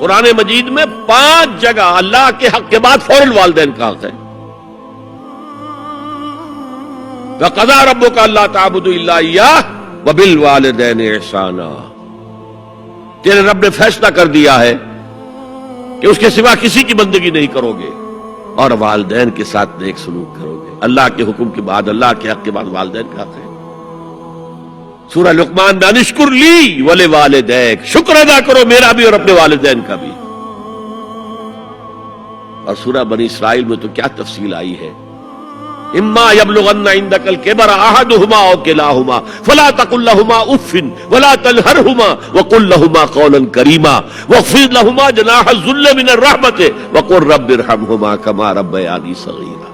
قرآن مجید میں 5 جگہ اللہ کے حق کے بعد فوراً والدین کا حق ہے. وَقَضَىٰ رَبُّكَ أَلَّا تَعْبُدُوا إِلَّا إِيَّاهُ وَبِالْوَالِدَيْنِ إِحْسَانًا. تیرے رب نے فیصلہ کر دیا ہے کہ اس کے سوا کسی کی بندگی نہیں کرو گے اور والدین کے ساتھ نیک سلوک کرو گے. اللہ کے حکم کے بعد، اللہ کے حق کے بعد والدین کا حق ہے. سورہ لقمان میں انشکر لی ولوالدیک، شکر ادا کرو میرا بھی اور اپنے والدین کا بھی. اور سورہ بنی اسرائیل میں تو کیا تفصیل آئی ہے. اما یبلغن عندک الکبر احدہما او کلاہما فلا تقل لہما اف ولا تنہرہما وقل لہما قولا کریما واخفض لہما جناح الذل من الرحمۃ وقل رب ارحمہما کما ربیانی صغیرا.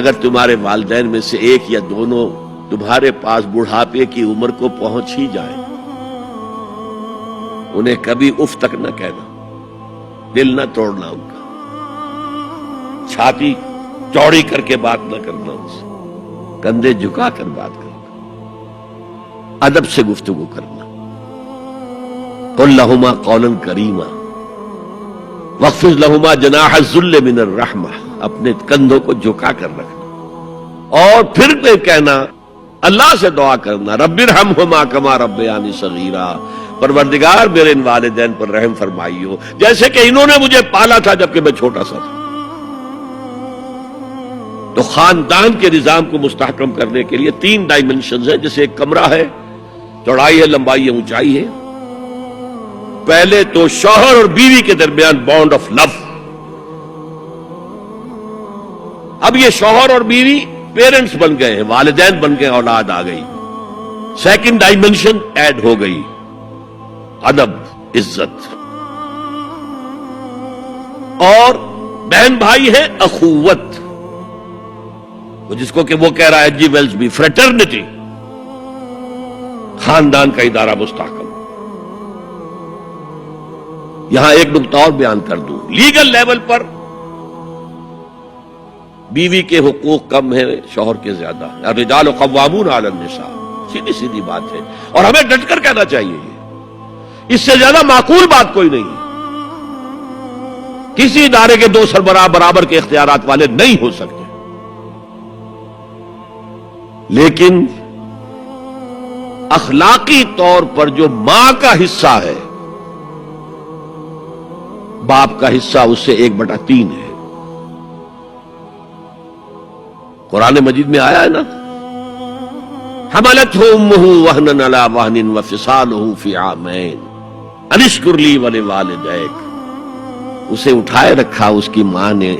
اگر تمہارے والدین میں سے ایک یا دونوں تمہارے پاس بڑھاپے کی عمر کو پہنچ ہی جائیں، انہیں کبھی اف تک نہ کہنا، دل نہ توڑنا ان کا، چھاتی چوڑی کر کے بات نہ کرنا، ان سے کندھے جھکا کر بات کرنا، ادب سے گفتگو کرنا. قل لہما قولا کریما واخفض لہما جناح الذل من الرحمہ، اپنے کندھوں کو جھکا کر رکھنا. اور پھر کہنا، اللہ سے دعا کرنا، رب ارحمہما کما ربیانی صغیرا، پروردگار میرے ان والدین پر رحم فرمائیو جیسے کہ انہوں نے مجھے پالا تھا جبکہ میں چھوٹا سا تھا. تو خاندان کے نظام کو مستحکم کرنے کے لیے 3 ڈائمنشنز ہیں. جیسے ایک کمرہ ہے، چوڑائی ہے، لمبائی ہے، اونچائی ہے. پہلے تو شوہر اور بیوی کے درمیان بانڈ آف لو. اب یہ شوہر اور بیوی پیرنٹس بن گئے ہیں، والدین بن گئے، اولاد آ گئی. سیکنڈ ڈائمنشن ایڈ ہو گئی، ادب، عزت. اور بہن بھائی ہے، اخوت، جس کو کہ وہ کہہ رہا ہے جی ویلز بھی، فریٹرنٹی. خاندان کا ادارہ مستحکم. یہاں ایک نقطہ اور بیان کر دوں. لیگل لیول پر بیوی کے حقوق کم ہیں، شوہر کے زیادہ. الرجال قوامون علی النساء، سیدھی سیدھی بات ہے اور ہمیں ڈٹ کر کہنا چاہیے. اس سے زیادہ معقول بات کوئی نہیں. کسی ادارے کے 2 سربراہ برابر کے اختیارات والے نہیں ہو سکتے. لیکن اخلاقی طور پر جو ماں کا حصہ ہے، باپ کا حصہ اس سے 1/3 ہے. قرآن مجید میں آیا ہے نا، حملتہ امہ وہنا علی وہن وفصالہ فی عامین ان اشکر لی ولوالدیک. اسے اٹھائے رکھا اس کی ماں نے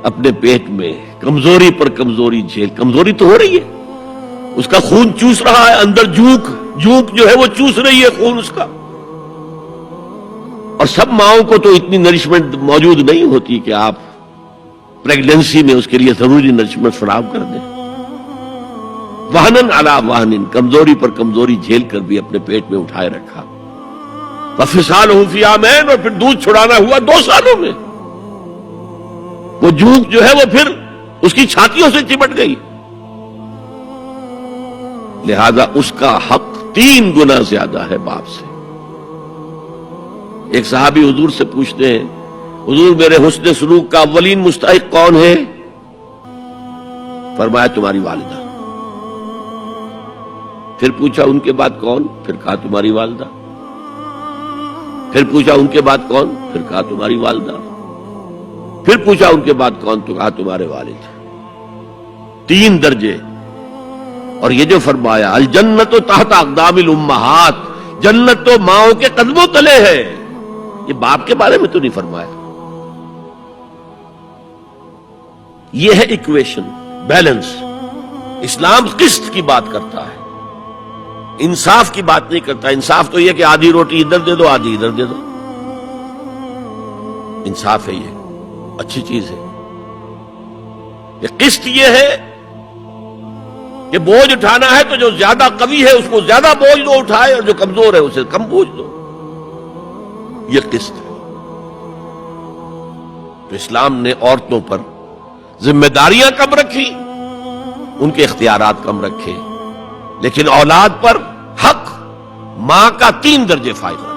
اپنے پیٹ میں، کمزوری پر کمزوری جھیل. کمزوری تو ہو رہی ہے، اس کا خون چوس رہا ہے اندر، جھونک جو ہے وہ چوس رہی ہے خون اس کا. اور سب ماؤں کو تو اتنی نرشمنٹ موجود نہیں ہوتی کہ آپ پریگننسی میں اس کے لیے ضروری نرشمنٹ فراہم کر دیں. وہنن علی وہن، کمزوری پر کمزوری جھیل کر بھی اپنے پیٹ میں اٹھائے رکھا. وفصالہ فی عامین، اور پھر دودھ چھڑانا ہوا 2 سالوں میں. وہ جھونک جو ہے وہ پھر اس کی چھاتیوں سے چمٹ گئی. لہذا اس کا حق 3 گنا زیادہ ہے باپ سے. ایک صحابی حضور سے پوچھتے ہیں، حضور میرے حسن سلوک کا اولین مستحق کون ہے؟ فرمایا تمہاری والدہ. پھر پوچھا ان کے بعد کون؟ پھر کہا تمہاری والدہ. پھر پوچھا ان کے بعد کون؟ پھر کہا تمہاری والدہ. پھر پوچھا ان کے بعد کون؟ تو کہا تمہارے والد. 3 درجے. اور یہ جو فرمایا الجنت تحت اقدام الامہات، جنت تو ماؤں کے قدموں تلے ہے، یہ باپ کے بارے میں تو نہیں فرمایا. یہ ہے ایکویشن، بیلنس. اسلام قسط کی بات کرتا ہے، انصاف کی بات نہیں کرتا. انصاف تو یہ کہ آدھی روٹی ادھر دے دو، آدھی ادھر دے دو. انصاف ہے، یہ اچھی چیز ہے. یہ قسط یہ ہے کہ بوجھ اٹھانا ہے تو جو زیادہ قوی ہے اس کو زیادہ بوجھ دو اٹھائے، اور جو کمزور ہے اسے کم بوجھ دو. یہ قسط ہے. تو اسلام نے عورتوں پر ذمہ داریاں کم رکھی، ان کے اختیارات کم رکھے، لیکن اولاد پر حق ماں کا 3 درجے فائدہ.